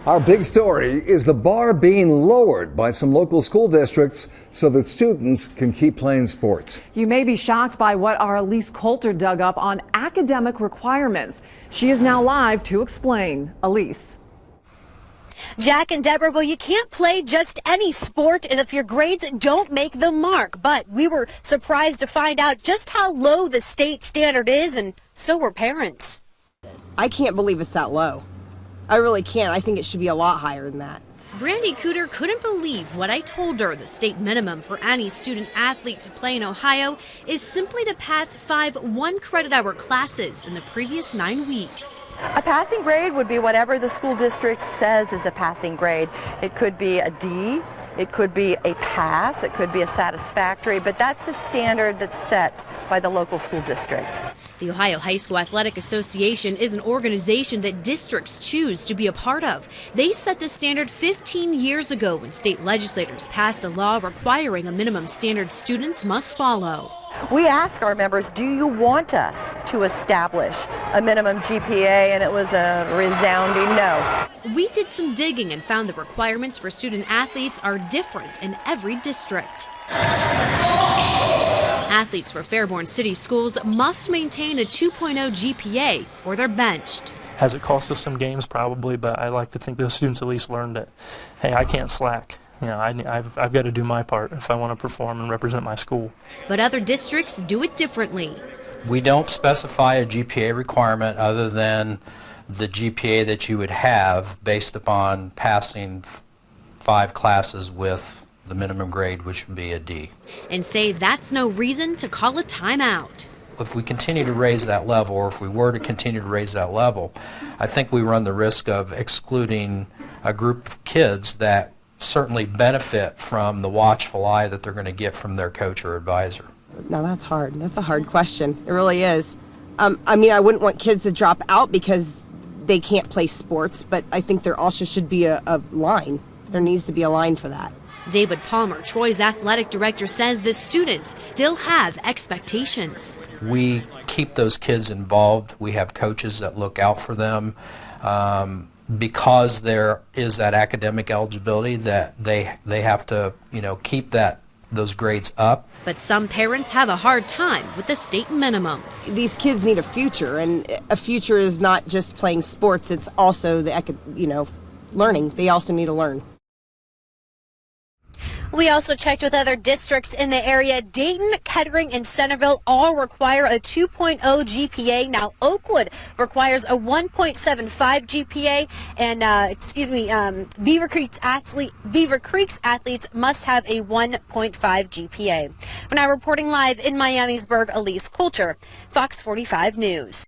Our big story is the bar being lowered by some local school districts so that students can keep playing sports. You may be shocked by what our Elise Coulter dug up on academic requirements. She is now live to explain. Elise. Jack and Deborah, well, you can't play just any sport if your grades don't make the mark. But we were surprised to find out just how low the state standard is, and so were parents. I can't believe it's that low. I really can't. I think it should be a lot higher than that. Brandi Kudor couldn't believe what I told her. The state minimum for any student athlete to play in Ohio is simply to pass 5 one-credit-hour classes in the previous 9 weeks. A passing grade would be whatever the school district says is a passing grade. It could be a D, it could be a pass, it could be a satisfactory, but that's the standard that's set by the local school district. The Ohio High School Athletic Association is an organization that districts choose to be a part of. They set the standard 15 years ago when state legislators passed a law requiring a minimum standard students must follow. We ask our members, do you want us to establish a minimum GPA? And it was a resounding no. We did some digging and found the requirements for student athletes are different in every district. Athletes for Fairborn City Schools must maintain a 2.0 GPA or they're benched. Has it cost us some games? Probably, but I like to think those students at least learned that, hey, I can't slack. You know, I've got to do my part if I want to perform and represent my school. But other districts do it differently. We don't specify a GPA requirement other than the GPA that you would have based upon passing 5 classes with the minimum grade, which would be a D. And say that's no reason to call a timeout. If we continue to raise that level, or if we were to continue to raise that level, I think we run the risk of excluding a group of kids that certainly benefit from the watchful eye that they're going to get from their coach or advisor. Now that's hard. That's a hard question. It really is. I mean, I wouldn't want kids to drop out because they can't play sports, but I think there also should be a line. There needs to be a line for that. David Palmer, Troy's athletic director, says the students still have expectations. We keep those kids involved. We have coaches that look out for them. Because there is that academic eligibility that they have to, keep those grades up. But some parents have a hard time with the state minimum. These kids need a future, and a future is not just playing sports. It's also learning. They also need to learn. We also checked with other districts in the area. Dayton, Kettering, and Centerville all require a 2.0 GPA. Now, Oakwood requires a 1.75 GPA, and Beaver Creek's athletes must have a 1.5 GPA. We're now reporting live in Miamisburg, Elise Coulter, Fox 45 News.